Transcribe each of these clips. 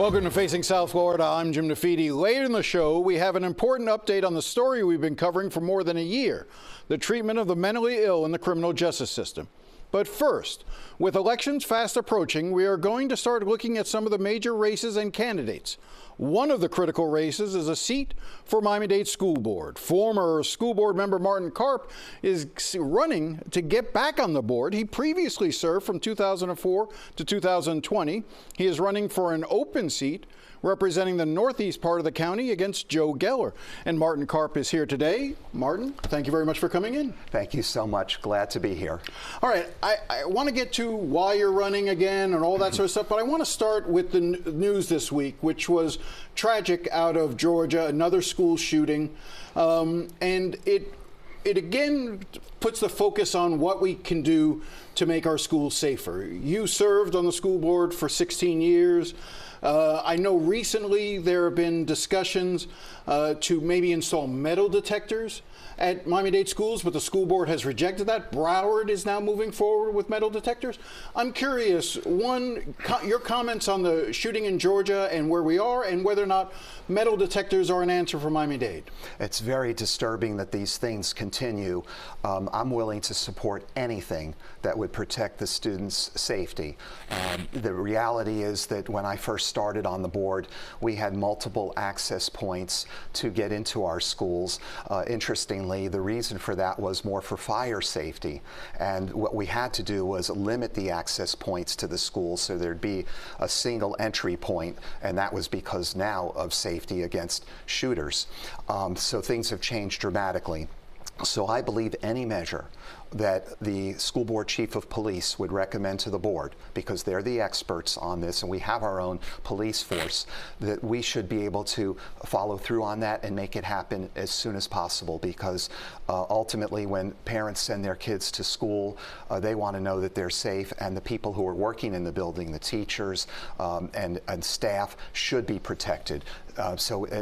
Welcome to Facing South Florida. I'm Jim Defede. Later in the show, we have an important update on the story we've been covering for more than a year, the treatment of the mentally ill in the criminal justice system. But first, with elections fast approaching, we are going to start looking at some of the major races and candidates. One of the critical races is a seat for Miami-Dade School Board. Former school board member Martin Karp is running to get back on the board. He previously served from 2004 to 2020. He is running for an open seat representing the northeast part of the county against Joe Geller. And Martin Karp is here today. Martin, thank you very much for coming in. Thank you so much. Glad to be here. All right, I want to get to why you're running again and all that sort of stuff, but I want to start with the news this week, which was tragic out of Georgia, another school shooting, and it again puts the focus on what we can do to make our schools safer. You served on the school board for 16 years. I know recently there have been discussions to maybe install metal detectors at Miami-Dade schools, but the school board has rejected that. Broward is now moving forward with metal detectors. I'm curious, one, your comments on the shooting in Georgia and where we are, and whether or not metal detectors are an answer for Miami-Dade. It's very disturbing that these things continue. I'm willing to support anything that would protect the students' safety. The reality is that when I first started on the board, we had multiple access points to get into our schools. Interestingly, the reason for that was more for fire safety. And what we had to do was limit the access points to the school so there'd be a single entry point, and that was because now of safety against shooters. So things have changed dramatically. So I believe any measure that the school board chief of police would recommend to the board, because they're the experts on this and we have our own police force, that we should be able to follow through on that and make it happen as soon as possible, because ultimately when parents send their kids to school, they want to know that they're safe, and the people who are working in the building, the teachers and staff, should be protected.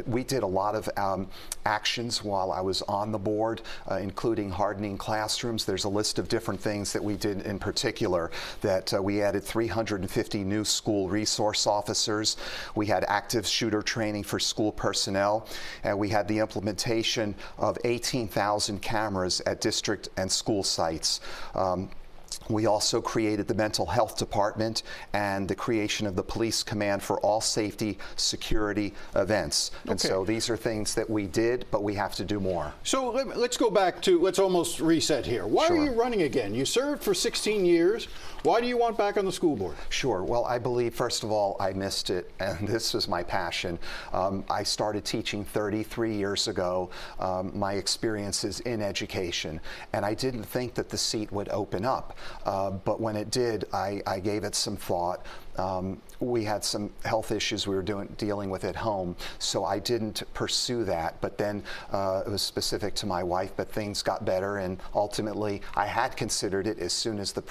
We did a lot of actions while I was on the board, including hardening classrooms. There's a list of different things that we did in particular, that we added 350 new school resource officers. We had active shooter training for school personnel, and we had the implementation of 18,000 cameras at district and school sites. We also created the mental health department and the creation of the police command for all safety security events. And so these are things that we did, but we have to do more. So let's go back to, let's almost reset here. Why are you running again? You served for 16 years. Why do you want back on the school board? Sure. Well, I believe, first of all, I missed it, and this was my passion. I started teaching 33 years ago. My experience is in education, and I didn't think that the seat would open up. But when it did, I gave it some thought. We had some health issues we were dealing with at home, so I didn't pursue that. But then it was specific to my wife, but things got better, and ultimately I had considered it as soon as the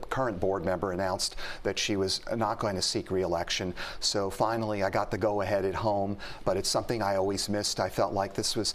current board member announced that she was not going to seek re-election. So finally I got the go-ahead at home, but it's something I always missed. I felt like this was,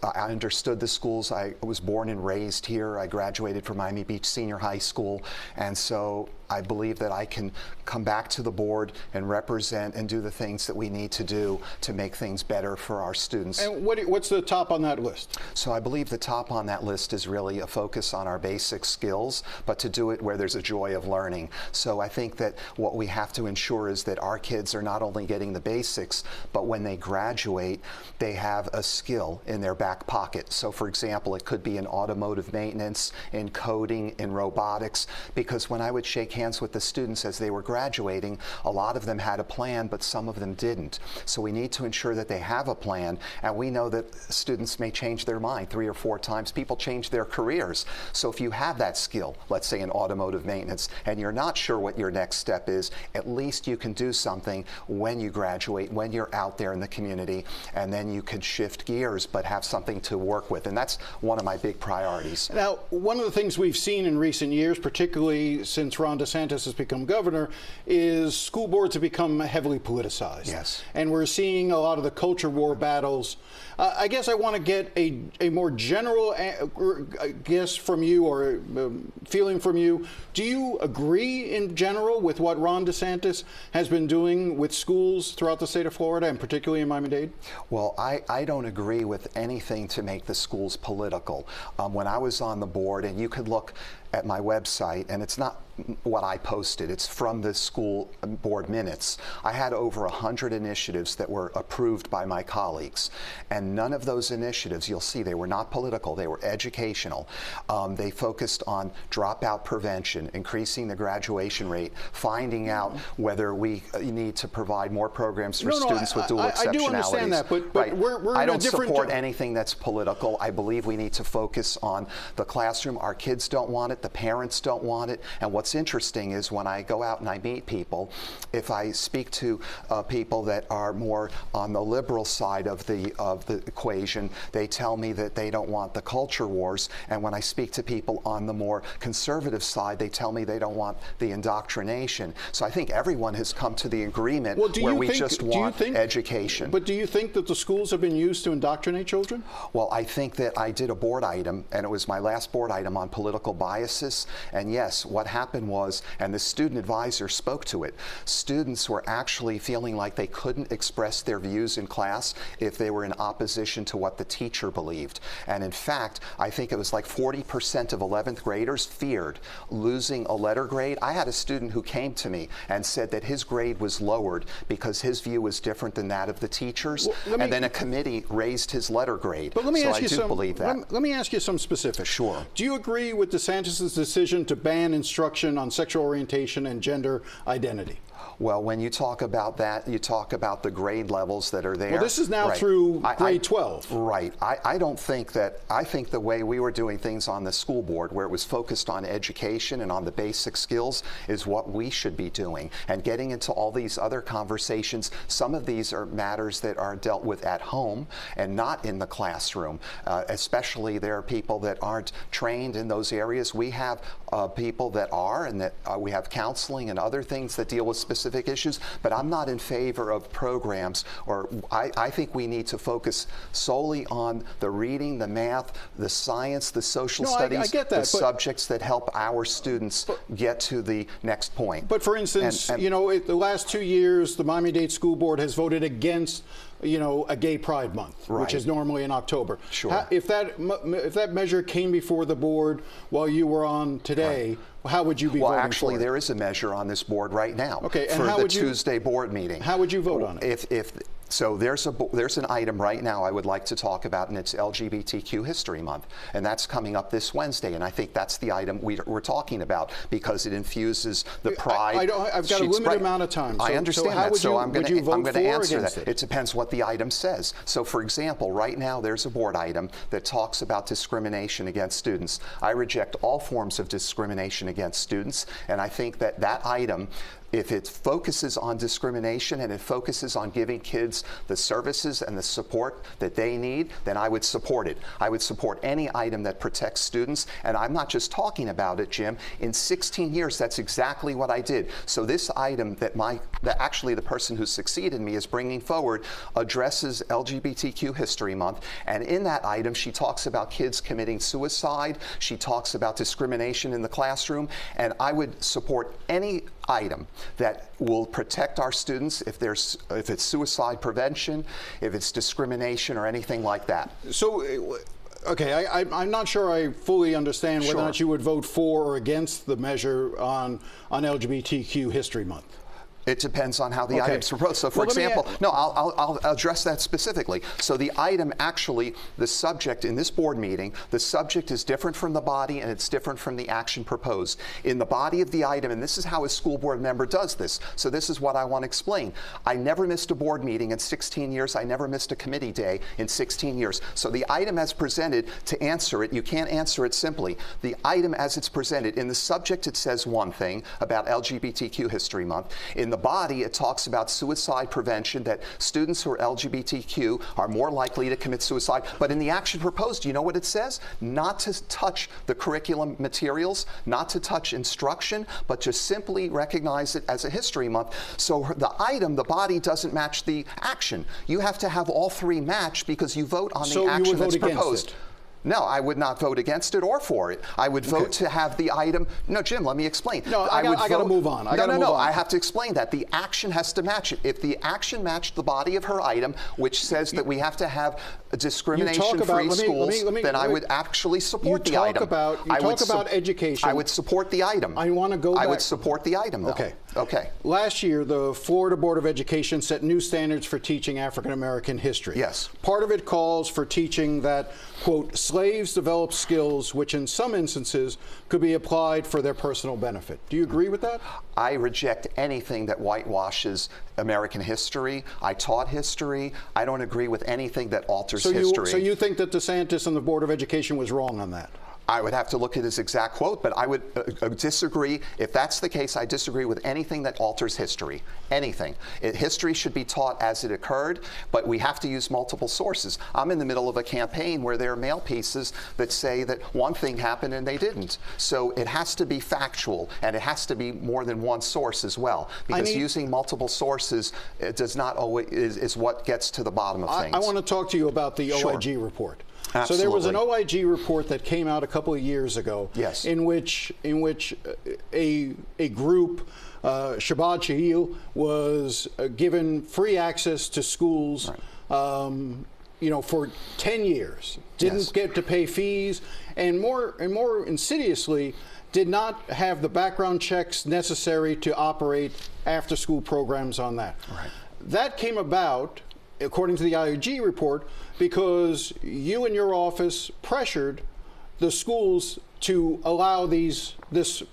I understood the schools. I was born and raised here. I graduated from Miami Beach Senior High School, and so I believe that I can come back to the board and represent and do the things that we need to do to make things better for our students. And what's the top on that list? So I believe the top on that list is really a focus on our basic skills, but to do it where there's a joy of learning. So I think that what we have to ensure is that our kids are not only getting the basics, but when they graduate, they have a skill in their back pocket. So for example, it could be in automotive maintenance, in coding, in robotics, because when I would shake hands with the students as they were graduating, a lot of them had a plan, but some of them didn't. So we need to ensure that they have a plan, and we know that students may change their mind 3 or 4 times. People change their careers. So if you have that skill, let's say in automotive maintenance, and you're not sure what your next step is, at least you can do something when you graduate, when you're out there in the community, and then you can shift gears, but have something to work with. And that's one of my big priorities. Now, one of the things we've seen in recent years, particularly since Ron DeSantis DeSantis has become governor is school boards have become heavily politicized. Yes. And we're seeing a lot of the culture war battles. I guess I want to get a more general guess from you, or feeling from you. Do you agree in general with what Ron DeSantis has been doing with schools throughout the state of Florida, and particularly in Miami-Dade? Well, I don't agree with anything to make the schools political. When I was on the board, and you could look at my website, and it's not what I posted, it's from the school board minutes. I had over 100 initiatives that were approved by my colleagues, and none of those initiatives, you'll see, they were not political, they were educational. They focused on dropout prevention, increasing the graduation rate, finding out whether we need to provide more programs for students with dual exceptionalities. I do understand that, but right. we're I in a don't different support anything that's political. I believe we need to focus on the classroom. Our kids don't want it, the parents don't want it, and what's interesting is when I go out and I meet people, if I speak to people that are more on the liberal side of the equation, they tell me that they don't want the culture wars, and when I speak to people on the more conservative side, they tell me they don't want the indoctrination. So I think everyone has come to the agreement where we just want education. But do you think that the schools have been used to indoctrinate children? Well, I think that I did a board item, and it was my last board item on political biases. And yes, what happened was, and the student advisor spoke to it, students were actually feeling like they couldn't express their views in class if they were in opposition to what the teacher believed. And in fact, I think it was like 40% of 11th graders feared losing a letter grade. I had a student who came to me and said that his grade was lowered because his view was different than that of the teachers. Well, and then a committee raised his letter grade. But let me ask you some. Believe that. Let me ask you some specifics. Sure. Do you agree with DeSantis' decision to ban instruction on sexual orientation and gender identity? Well, when you talk about that, you talk about the grade levels that are there. Well, this is now through grade 12. Right. I don't think that, I think the way we were doing things on the school board, where it was focused on education and on the basic skills, is what we should be doing. And getting into all these other conversations, some of these are matters that are dealt with at home and not in the classroom. Especially there are people that aren't trained in those areas. We have people that are, and that we have counseling and other things that deal with specific issues, but I'm not in favor of programs, or I think we need to focus solely on the reading, the math, the science, the social studies, I get that, the subjects that help our students get to the next point. But for instance, you know, the last 2 years, the Miami-Dade School Board has voted against, you know, a Gay Pride Month, which is normally in October. Sure. If that measure came before the board while you were on today, how would you be voting actually, for it? there is a measure on this board right now. Okay, and for how the would you, Tuesday board meeting. How would you vote on it? So there's an item right now I would like to talk about, and it's LGBTQ History Month, and that's coming up this Wednesday, and I think that's the item we're talking about because it infuses the pride. I've got a limited amount of time. I understand that, so I'm going to answer that. It? It depends what the item says. So for example, right now there's a board item that talks about discrimination against students. I reject all forms of discrimination against students, and I think that that item, if it focuses on discrimination and it focuses on giving kids the services and the support that they need, then I would support it. I would support any item that protects students, and I'm not just talking about it, Jim. In 16 years, that's exactly what I did. So this item that actually the person who succeeded me is bringing forward addresses LGBTQ History Month, and in that item, she talks about kids committing suicide. She talks about discrimination in the classroom, and I would support any item that will protect our students if it's suicide prevention, if it's discrimination or anything like that. So, okay, I'm not sure I fully understand whether or not you would vote for or against the measure on LGBTQ History Month. It depends on how the items proposed. So, for example, I'll address that specifically. So the item actually, the subject in this board meeting, the subject is different from the body and it's different from the action proposed. In the body of the item, and this is how a school board member does this, so this is what I want to explain. I never missed a board meeting in 16 years. I never missed a committee day in 16 years. So the item as presented, to answer it, you can't answer it simply. The item as it's presented, in the subject it says one thing about LGBTQ History Month. In in the body, it talks about suicide prevention, that students who are LGBTQ are more likely to commit suicide. But in the action proposed, do you know what it says? Not to touch the curriculum materials, not to touch instruction, but just simply recognize it as a history month. So the item, the body, doesn't match the action. You have to have all three match because you vote on the action that's proposed. No, I would not vote against it or for it. I would vote to have the item. No, Jim, let me explain. No, I got to move on. No, I have to explain that. The action has to match it. If the action matched the body of her item, which says that we have to have discrimination-free schools, then I would actually support the item. You talk about education. I would support the item. I want to go back. I would support the item, though. Okay. Last year, the Florida Board of Education set new standards for teaching African American history. Yes. Part of it calls for teaching that, quote, slaves develop skills which in some instances could be applied for their personal benefit. Do you agree with that? I reject anything that whitewashes American history. I taught history. I don't agree with anything that alters history. So you think that DeSantis and the Board of Education was wrong on that? I would have to look at his exact quote, but I would disagree. If that's the case, I disagree with anything that alters history. Anything. History should be taught as it occurred, but we have to use multiple sources. I'm in the middle of a campaign where there are mail pieces that say that one thing happened and they didn't. So it has to be factual, and it has to be more than one source as well, because using multiple sources does not always is what gets to the bottom of things. I want to talk to you about the OIG report. Absolutely. So there was an OIG report that came out a couple of years ago, yes, in which a group, Shabbat Shahil, was given free access to schools, right, for 10 years. Didn't get to pay fees, and more insidiously, did not have the background checks necessary to operate after-school programs on that. Right. That came about, according to the OIG report, because you and your office pressured the schools to allow this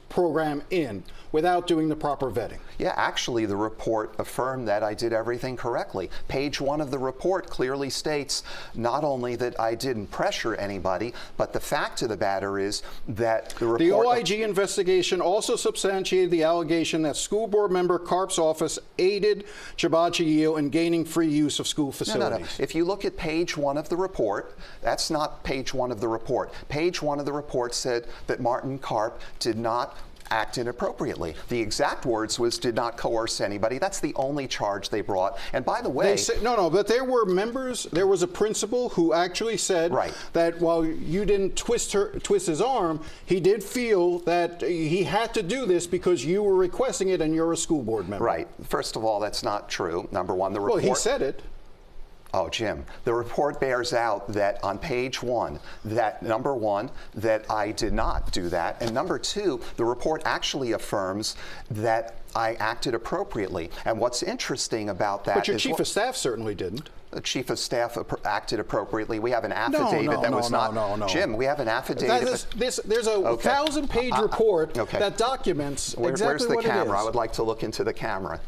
program in without doing the proper vetting. Yeah, actually, the report affirmed that I did everything correctly. Page 1 of the report clearly states not only that I didn't pressure anybody, but the fact of the matter is that the report... The OIG investigation also substantiated the allegation that school board member Karp's office aided Shabbat Shahil in gaining free use of school facilities. No. If you look at page 1 of the report, that's not page 1 of the report. Page 1 of the report said that Martin Karp did not act inappropriately. The exact words was did not coerce anybody. That's the only charge they brought. And by the way... but there were members, there was a principal who actually said that while you didn't twist his arm, he did feel that he had to do this because you were requesting it and you're a school board member. Right. First of all, that's not true. Number one, the report... Well, he said it. Oh, Jim, the report bears out that on page 1, that number 1, that I did not do that. And number 2, the report actually affirms that I acted appropriately. And what's interesting about that is... But your chief of staff certainly didn't. The chief of staff acted appropriately. We have an affidavit that was not... No. Jim, we have an affidavit... There's a 1,000-page report that documents exactly what it is. Where's the camera? I would like to look into the camera.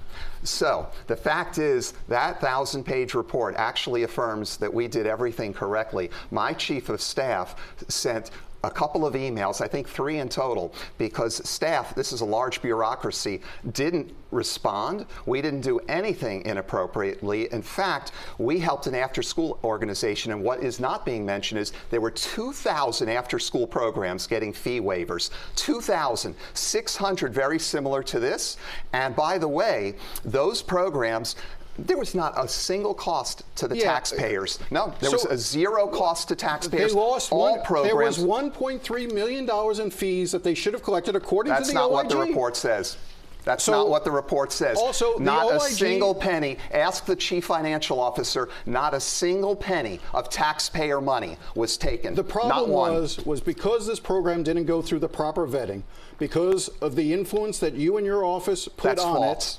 So the fact is that 1,000-page report actually affirms that we did everything correctly. My chief of staff sent a couple of emails, I think 3 in total, because staff, this is a large bureaucracy, didn't respond. We didn't do anything inappropriately. In fact, we helped an after-school organization, and what is not being mentioned is there were 2,000 after-school programs getting fee waivers. 2,600 very similar to this. And by the way, those programs, there was not a single cost to the taxpayers. No, there was a zero cost to taxpayers. They lost all programs. There was $1.3 million in fees that they should have collected according to the OIG. That's not what the report says. That's not what the report says. Also, not a single penny. Ask the chief financial officer. Not a single penny of taxpayer money was taken. The problem was because this program didn't go through the proper vetting, because of the influence that you and your office put on it.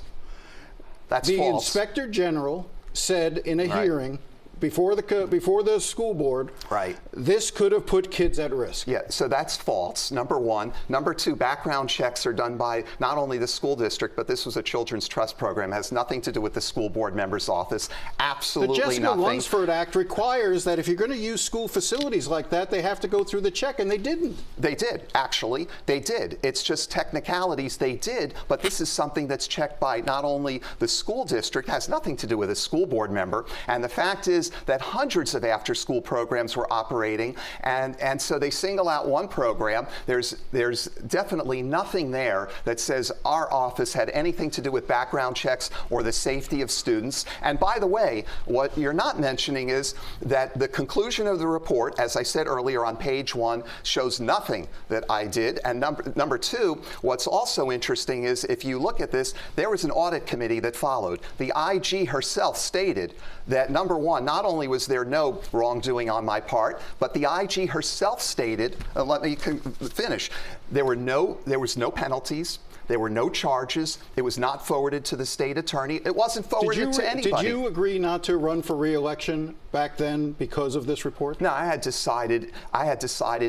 That's the false. Inspector General said in a hearing before the school board, right, this could have put kids at risk. Yeah, so that's false, number one. Number two, background checks are done by not only the school district, but this was a children's trust program. It has nothing to do with the school board member's office. Absolutely nothing. The Jessica Lunsford Act requires that if you're going to use school facilities like that, they have to go through the check, and they didn't. They did, actually. They did. It's just technicalities. They did, but this is something that's checked by not only the school district, has nothing to do with a school board member, and the fact is that hundreds of after-school programs were operating, and so they single out one program. There's definitely nothing there that says our office had anything to do with background checks or the safety of students. And by the way, what you're not mentioning is that the conclusion of the report, as I said earlier on page 1, shows nothing that I did. And number two, what's also interesting is if you look at this, there was an audit committee that followed. The IG herself stated that, number one, not only was there no wrongdoing on my part, but the IG herself stated, let me finish, there was no penalties. There were no charges. It was not forwarded to the state attorney. It wasn't forwarded to anybody. Did you agree not to run for re-election back then because of this report? No, I had decided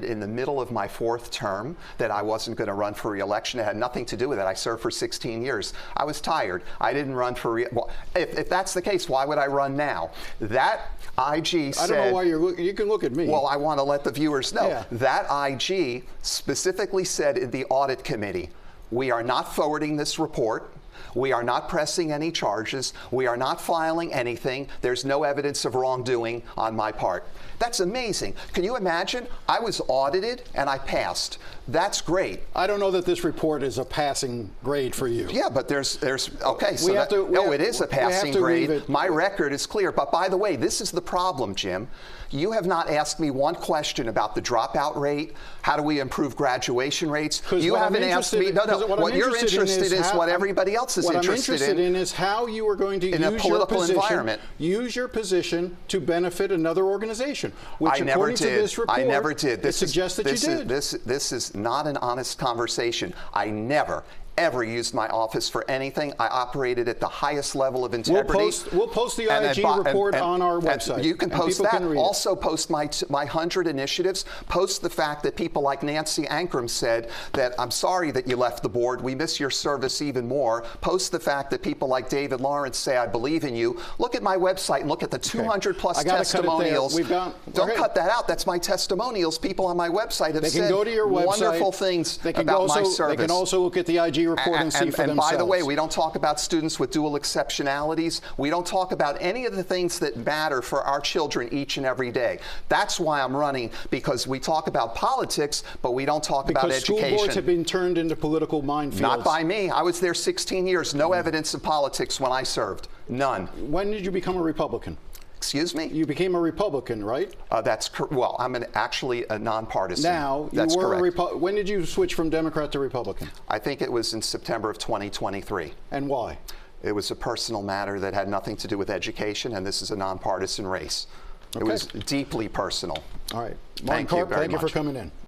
in the middle of my 4th term that I wasn't going to run for re-election. It had nothing to do with it. I served for 16 years. I was tired. I didn't run for well, if that's the case, why would I run now? That IG said... I don't know why you can look at me. Well, I want to let the viewers know. Yeah. That IG specifically said in the audit committee, we are not forwarding this report. We are not pressing any charges. We are not filing anything. There's no evidence of wrongdoing on my part. That's amazing. Can you imagine? I was audited and I passed. That's great. I don't know that this report is a passing grade for you. Yeah, but there's okay, so it is a passing grade. My record is clear. But by the way, this is the problem, Jim. You have not asked me one question about the dropout rate. How do we improve graduation rates? You haven't asked me. No, no. What you're interested in is what everybody else is interested in. What I'm interested in is how you are going to use your position to benefit another organization. Which, according to this report, I never did. It suggests that you did. This is not an honest conversation. I never ever used my office for anything. I operated at the highest level of integrity. We'll post the IG report on our website. You can post that. Also post my 100 initiatives. Post the fact that people like Nancy Ankrum said that, I'm sorry that you left the board. We miss your service even more. Post the fact that people like David Lawrence say, I believe in you. Look at my website and look at the 200 plus testimonials. Don't cut that out. That's my testimonials. People on my website have said wonderful things about my service. They can also look at the IG report and see for themselves. And by the way, we don't talk about students with dual exceptionalities. We don't talk about any of the things that matter for our children each and every day. That's why I'm running, because we talk about politics, but we don't talk about education. Because school boards have been turned into political minefields. Not by me. I was there 16 years. No evidence of politics when I served. None. When did you become a Republican? Excuse me? You became a Republican, right? That's well, I'm actually a nonpartisan. Now, that's correct. When did you switch from Democrat to Republican? I think it was in September of 2023. And why? It was a personal matter that had nothing to do with education, and this is a nonpartisan race. Okay. It was deeply personal. All right. Martin Karp, thank you for coming in.